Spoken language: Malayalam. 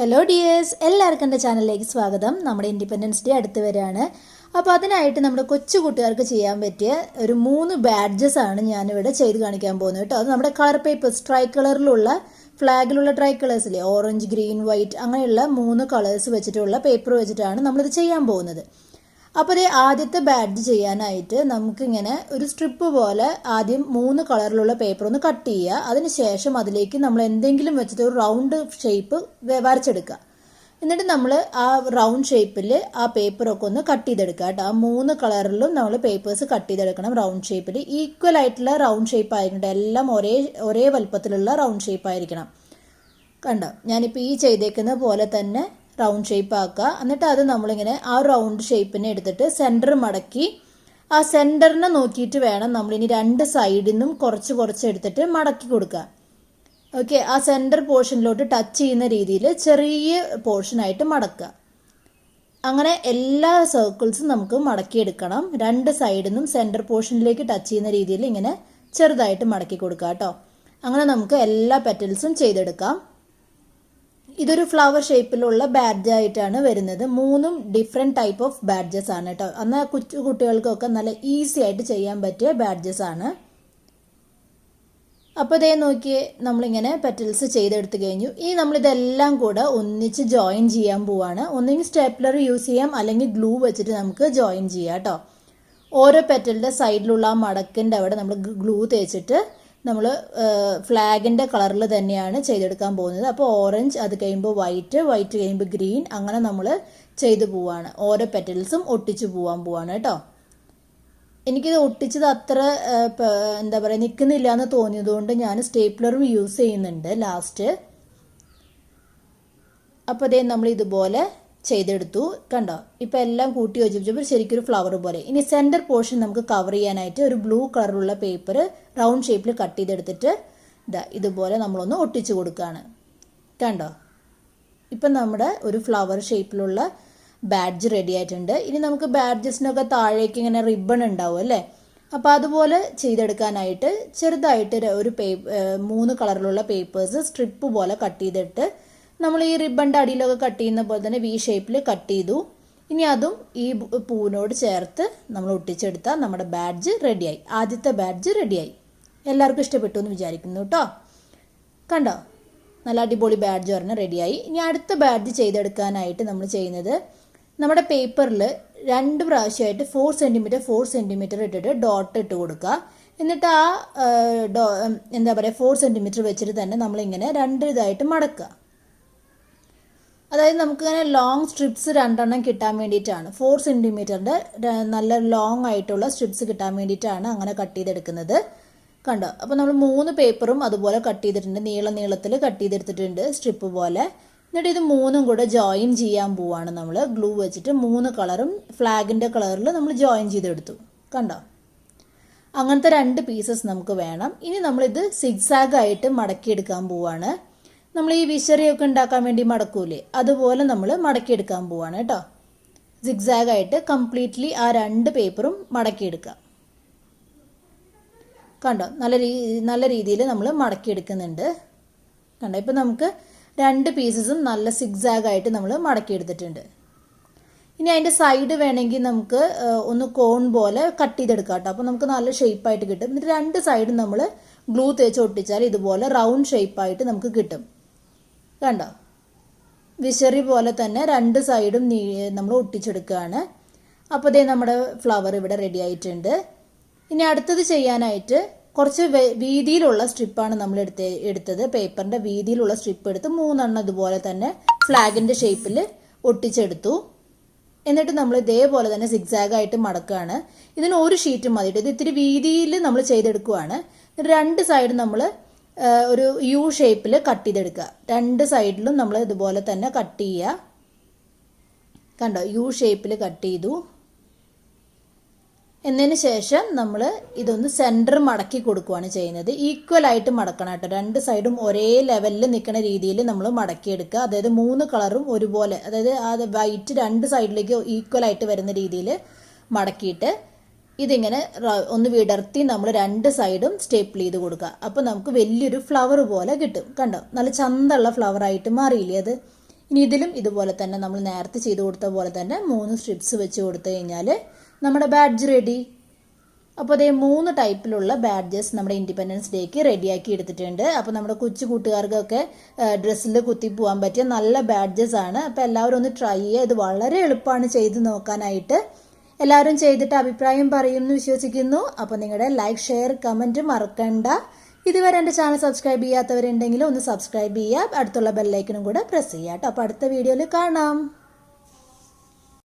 ഹലോ ഡിയേഴ്സ്, എല്ലാവർക്കും എൻ്റെ ചാനലിലേക്ക് സ്വാഗതം. നമ്മുടെ ഇൻഡിപെൻഡൻസ് ഡേ അടുത്ത് വരികയാണ്. അപ്പോൾ അതിനായിട്ട് നമ്മുടെ കൊച്ചു കുട്ടികൾക്ക് ചെയ്യാൻ പറ്റിയ ഒരു 3 ബാഡ്ജസ് ആണ് ഞാനിവിടെ ചെയ്ത് കാണിക്കാൻ പോകുന്നത് കേട്ടോ. അത് നമ്മുടെ കളർ പേപ്പേഴ്സ്, ട്രൈ കളറിലുള്ള ഫ്ലാഗിലുള്ള ട്രൈ കളേഴ്സിലെ ഓറഞ്ച്, ഗ്രീൻ, വൈറ്റ് അങ്ങനെയുള്ള 3 കളേഴ്സ് വെച്ചിട്ടുള്ള പേപ്പർ വെച്ചിട്ടാണ് നമ്മളിത് ചെയ്യാൻ പോകുന്നത്. അപ്പോൾ ആദ്യത്തെ ബാഡ്ജ് ചെയ്യാനായിട്ട് നമുക്കിങ്ങനെ ഒരു സ്ട്രിപ്പ് പോലെ ആദ്യം 3 കളറിലുള്ള പേപ്പർ ഒന്ന് കട്ട് ചെയ്യുക. അതിനുശേഷം അതിലേക്ക് നമ്മൾ എന്തെങ്കിലും വെച്ചിട്ട് ഒരു റൗണ്ട് ഷേപ്പ് വരച്ചെടുക്കുക. എന്നിട്ട് നമ്മൾ ആ റൗണ്ട് ഷേപ്പിൽ ആ പേപ്പറൊക്കെ ഒന്ന് കട്ട് ചെയ്തെടുക്കുക കേട്ടോ. ആ 3 കളറിലും നമ്മൾ പേപ്പേഴ്സ് കട്ട് ചെയ്തെടുക്കണം. റൗണ്ട് ഷേപ്പിൽ ഈക്വൽ ആയിട്ടുള്ള റൗണ്ട് ഷേപ്പ് ആയിരിക്കണം. എല്ലാം ഒരേ വലുപ്പത്തിലുള്ള റൗണ്ട് ഷേപ്പ് ആയിരിക്കണം. കണ്ടോ, ഞാനിപ്പോൾ ഈ ചെയ്തേക്കുന്ന പോലെ തന്നെ റൗണ്ട് ഷേപ്പ് ആക്കുക. എന്നിട്ട് അത് നമ്മളിങ്ങനെ ആ റൗണ്ട് ഷേപ്പിനെ എടുത്തിട്ട് സെൻറ്റർ മടക്കി ആ സെൻറ്ററിനെ നോക്കിയിട്ട് വേണം നമ്മളിനി 2 സൈഡിൽ നിന്നും കുറച്ച് എടുത്തിട്ട് മടക്കി കൊടുക്കുക. ഓക്കെ, ആ സെൻറ്റർ പോർഷനിലോട്ട് ടച്ച് ചെയ്യുന്ന രീതിയിൽ ചെറിയ പോർഷനായിട്ട് മടക്കുക. അങ്ങനെ എല്ലാ സർക്കിൾസും നമുക്ക് മടക്കിയെടുക്കണം. 2 സൈഡിൽ നിന്നും സെൻറ്റർ പോർഷനിലേക്ക് ടച്ച് ചെയ്യുന്ന രീതിയിൽ ഇങ്ങനെ ചെറുതായിട്ട് മടക്കി കൊടുക്കുക കേട്ടോ. അങ്ങനെ നമുക്ക് എല്ലാ പെറ്റൽസും ചെയ്തെടുക്കാം. ഇതൊരു ഫ്ലവർ ഷേപ്പിലുള്ള ബാഡ്ജ് ആയിട്ടാണ് വരുന്നത്. 3 ഡിഫറെൻറ്റ് ടൈപ്പ് ഓഫ് ബാഡ്ജസ് ആണ് കേട്ടോ. എന്നാൽ കുട്ടികൾക്കൊക്കെ നല്ല ഈസി ആയിട്ട് ചെയ്യാൻ പറ്റിയ ബാഡ്ജസ് ആണ്. അപ്പോൾ ഇതേ നോക്കിയേ, നമ്മളിങ്ങനെ പെറ്റൽസ് ചെയ്തെടുത്ത് കഴിഞ്ഞു. ഇനി നമ്മളിതെല്ലാം കൂടെ ഒന്നിച്ച് ജോയിൻ ചെയ്യാൻ പോവാണ്. ഒന്നെങ്കിൽ സ്റ്റേപ്ലർ യൂസ് ചെയ്യാം, അല്ലെങ്കിൽ ഗ്ലൂ വെച്ചിട്ട് നമുക്ക് ജോയിൻ ചെയ്യാം കേട്ടോ. ഓരോ പെറ്റലിൻ്റെ സൈഡിലുള്ള ആ മടക്കിൻ്റെ അവിടെ നമ്മൾ ഗ്ലൂ തേച്ചിട്ട് നമ്മൾ ഫ്ലാഗിൻ്റെ കളറിൽ തന്നെയാണ് ചെയ്തെടുക്കാൻ പോകുന്നത്. അപ്പോൾ ഓറഞ്ച്, അത് കഴിയുമ്പോൾ വൈറ്റ് കഴിയുമ്പോൾ ഗ്രീൻ, അങ്ങനെ നമ്മൾ ചെയ്തു പോവാണ്. ഓരോ പെറ്റൽസും ഒട്ടിച്ച് പോവാണ് കേട്ടോ. എനിക്കിത് ഒട്ടിച്ചത് അത്ര എന്താ പറയുക നിൽക്കുന്നില്ല എന്ന് തോന്നിയതുകൊണ്ട് ഞാൻ സ്റ്റേപ്ലറും യൂസ് ചെയ്യുന്നുണ്ട് ലാസ്റ്റ്. അപ്പോൾ അതേ നമ്മൾ ഇതുപോലെ ചെയ്തെടുത്തു. കണ്ടോ, ഇപ്പം എല്ലാം കൂട്ടി യോജിപ്പിച്ചപ്പോൾ ശരിക്കൊരു ഫ്ലവർ പോലെ. ഇനി സെൻറ്റർ പോർഷൻ നമുക്ക് കവർ ചെയ്യാനായിട്ട് ഒരു ബ്ലൂ കളറുള്ള പേപ്പർ റൗണ്ട് ഷേപ്പിൽ കട്ട് ചെയ്തെടുത്തിട്ട് ഇതുപോലെ നമ്മളൊന്ന് ഒട്ടിച്ചു കൊടുക്കുകയാണ്. കണ്ടോ, ഇപ്പം നമ്മുടെ ഒരു ഫ്ലവർ ഷേപ്പിലുള്ള ബാഡ്ജ് റെഡി ആയിട്ടുണ്ട്. ഇനി നമുക്ക് ബാഡ്ജസിനൊക്കെ താഴേക്ക് ഇങ്ങനെ റിബൺ ഉണ്ടാവും അല്ലേ. അപ്പോൾ അതുപോലെ ചെയ്തെടുക്കാനായിട്ട് ചെറുതായിട്ട് ഒരു 3 കളറിലുള്ള പേപ്പേഴ്സ് സ്ട്രിപ്പ് പോലെ കട്ട് ചെയ്തിട്ട് നമ്മൾ ഈ റിബണിൻ്റെ അടിയിലൊക്കെ കട്ട് ചെയ്യുന്ന പോലെ തന്നെ വി ഷേപ്പിൽ കട്ട് ചെയ്തു. ഇനി അതും ഈ പൂവിനോട് ചേർത്ത് നമ്മൾ ഒട്ടിച്ചെടുത്താൽ നമ്മുടെ ബാഡ്ജ് റെഡിയായി. ആദ്യത്തെ ബാഡ്ജ് റെഡിയായി. എല്ലാവർക്കും ഇഷ്ടപ്പെട്ടു എന്ന് വിചാരിക്കുന്നു കേട്ടോ. കണ്ടോ, നല്ല അടിപൊളി ബാഡ്ജ് പറഞ്ഞാൽ റെഡിയായി. ഇനി അടുത്ത ബാഡ്ജ് ചെയ്തെടുക്കാനായിട്ട് നമ്മൾ ചെയ്യുന്നത്, നമ്മുടെ പേപ്പറിൽ 2 പ്രാവശ്യമായിട്ട് 4 സെൻറ്റിമീറ്റർ ഇട്ടിട്ട് ഡോട്ട് ഇട്ട് കൊടുക്കുക. എന്നിട്ട് ആ എന്താ പറയുക 4 സെൻറ്റിമീറ്റർ വെച്ചിട്ട് തന്നെ നമ്മളിങ്ങനെ 2 ഇതായിട്ട് മടക്കുക. അതായത് നമുക്കിങ്ങനെ ലോങ് സ്ട്രിപ്സ് 2 കിട്ടാൻ വേണ്ടിയിട്ടാണ്. 4 സെൻറ്റിമീറ്ററിൻ്റെ നല്ല ലോങ് ആയിട്ടുള്ള സ്ട്രിപ്സ് കിട്ടാൻ വേണ്ടിയിട്ടാണ് അങ്ങനെ കട്ട് ചെയ്തെടുക്കുന്നത്. കണ്ടോ, അപ്പോൾ നമ്മൾ 3 പേപ്പറും അതുപോലെ കട്ട് ചെയ്തിട്ടുണ്ട്. നീളത്തിൽ കട്ട് ചെയ്തെടുത്തിട്ടുണ്ട് സ്ട്രിപ്പ് പോലെ. എന്നിട്ട് ഇത് 3ഉം കൂടെ ജോയിൻ ചെയ്യാൻ പോവാണ്. നമ്മൾ ഗ്ലൂ വെച്ചിട്ട് 3 കളറും ഫ്ലാഗിൻ്റെ കളറിൽ നമ്മൾ ജോയിൻ ചെയ്തെടുത്തു. കണ്ടോ, അങ്ങനത്തെ 2 പീസസ് നമുക്ക് വേണം. ഇനി നമ്മളിത് സിഗ്സാഗ് ആയിട്ട് മടക്കിയെടുക്കാൻ പോവാണ്. നമ്മൾ ഈ വിശറിയൊക്കെ ഉണ്ടാക്കാൻ വേണ്ടി മടക്കൂലേ, അതുപോലെ നമ്മൾ മടക്കിയെടുക്കാൻ പോവാണ് കേട്ടോ. സിഗ്സാഗ് ആയിട്ട് കംപ്ലീറ്റ്ലി ആ 2 പേപ്പറും മടക്കിയെടുക്കുക. കണ്ടോ, നല്ല രീതിയിൽ നമ്മൾ മടക്കിയെടുക്കുന്നുണ്ട്. കണ്ടോ, ഇപ്പം നമുക്ക് 2 പീസസും നല്ല സിഗ്സാഗ് ആയിട്ട് നമ്മൾ മടക്കിയെടുത്തിട്ടുണ്ട്. ഇനി അതിൻ്റെ സൈഡ് വേണമെങ്കിൽ നമുക്ക് ഒന്ന് കോൺ പോലെ കട്ട് ചെയ്തെടുക്കാം കേട്ടോ. അപ്പോൾ നമുക്ക് നല്ല ഷേപ്പായിട്ട് കിട്ടും. എന്നിട്ട് 2 സൈഡും നമ്മൾ ഗ്ലൂ തേച്ച് ഒട്ടിച്ചാൽ ഇതുപോലെ റൗണ്ട് ഷേപ്പായിട്ട് നമുക്ക് കിട്ടും. കണ്ടോ, വിശറി പോലെ തന്നെ 2 സൈഡും നമ്മൾ ഒട്ടിച്ചെടുക്കുകയാണ്. അപ്പോൾ ഇതേ നമ്മുടെ ഫ്ലവർ ഇവിടെ റെഡി ആയിട്ടുണ്ട്. ഇനി അടുത്തത് ചെയ്യാനായിട്ട് കുറച്ച് വീതിയിലുള്ള സ്ട്രിപ്പാണ് നമ്മൾ എടുത്തത്. പേപ്പറിൻ്റെ വീതിയിലുള്ള സ്ട്രിപ്പ് എടുത്ത് 3 ഇതുപോലെ തന്നെ ഫ്ലാഗിൻ്റെ ഷേപ്പിൽ ഒട്ടിച്ചെടുത്തു. എന്നിട്ട് നമ്മൾ ഇതേപോലെ തന്നെ സിഗ്സാഗ് ആയിട്ട് മടക്കുകയാണ്. ഇതിന് 1 ഷീറ്റ് മതിയിട്ട് ഇത് ഇത്തിരി വീതിയിൽ നമ്മൾ ചെയ്തെടുക്കുകയാണ്. 2 സൈഡ് നമ്മൾ ഒരു യു ഷേപ്പിൽ കട്ട് ചെയ്തെടുക്കുക. 2 സൈഡിലും നമ്മൾ ഇതുപോലെ തന്നെ കട്ട് ചെയ്യുക. കണ്ടോ, യു ഷേപ്പിൽ കട്ട് ചെയ്തു. എന്നതിന് ശേഷം നമ്മൾ ഇതൊന്ന് സെൻറ്റർ മടക്കി കൊടുക്കുകയാണ് ചെയ്യുന്നത്. ഈക്വൽ ആയിട്ട് മടക്കണം കേട്ടോ. 2 സൈഡും ഒരേ ലെവലിൽ നിൽക്കുന്ന രീതിയിൽ നമ്മൾ മടക്കിയെടുക്കുക. അതായത് 3 കളറും ഒരുപോലെ, അതായത് ആ വൈറ്റ് 2 സൈഡിലേക്ക് ഈക്വൽ ആയിട്ട് വരുന്ന രീതിയിൽ മടക്കിയിട്ട് ഇതിങ്ങനെ ഒന്ന് വിടർത്തി നമ്മൾ 2 സൈഡും സ്റ്റേപ്പിൾ ചെയ്ത് കൊടുക്കുക. അപ്പോൾ നമുക്ക് വലിയൊരു ഫ്ലവർ പോലെ കിട്ടും. കണ്ടോ, നല്ല ചന്തമുള്ള ഫ്ലവർ ആയിട്ട് മാറിയില്ലേ അത്. ഇനി ഇതിലും ഇതുപോലെ തന്നെ നമ്മൾ നേരത്തെ ചെയ്ത് കൊടുത്ത പോലെ തന്നെ 3 സ്ട്രിപ്സ് വെച്ച് കൊടുത്തു കഴിഞ്ഞാൽ നമ്മുടെ ബാഡ്ജ് റെഡി. അപ്പോൾ അതേ 3 ടൈപ്പിലുള്ള ബാഡ്ജസ് നമ്മുടെ ഇൻഡിപെൻഡൻസ് ഡേക്ക് റെഡിയാക്കി എടുത്തിട്ടുണ്ട്. അപ്പോൾ നമ്മുടെ കൊച്ചു കൂട്ടുകാർക്കൊക്കെ ഡ്രസ്സിൽ കുത്തി പോകാൻ പറ്റിയ നല്ല ബാഡ്ജസ് ആണ്. അപ്പോൾ എല്ലാവരും ഒന്ന് ട്രൈ ചെയ്യുക. ഇത് വളരെ എളുപ്പമാണ് ചെയ്ത് നോക്കാനായിട്ട്. എല്ലാവരും ചെയ്തിട്ട് അഭിപ്രായം പറയുമെന്ന് വിശ്വസിക്കുന്നു. അപ്പോൾ നിങ്ങളുടെ ലൈക്ക്, ഷെയർ, കമൻറ്റ് മറക്കണ്ട. ഇതുവരെ എൻ്റെ ചാനൽ സബ്സ്ക്രൈബ് ചെയ്യാത്തവരുണ്ടെങ്കിൽ ഒന്ന് സബ്സ്ക്രൈബ് ചെയ്യുക. അടുത്തുള്ള ബെല്ലൈക്കനും കൂടെ പ്രസ് ചെയ്യുക കേട്ടോ. അപ്പോൾ അടുത്ത വീഡിയോയിൽ കാണാം.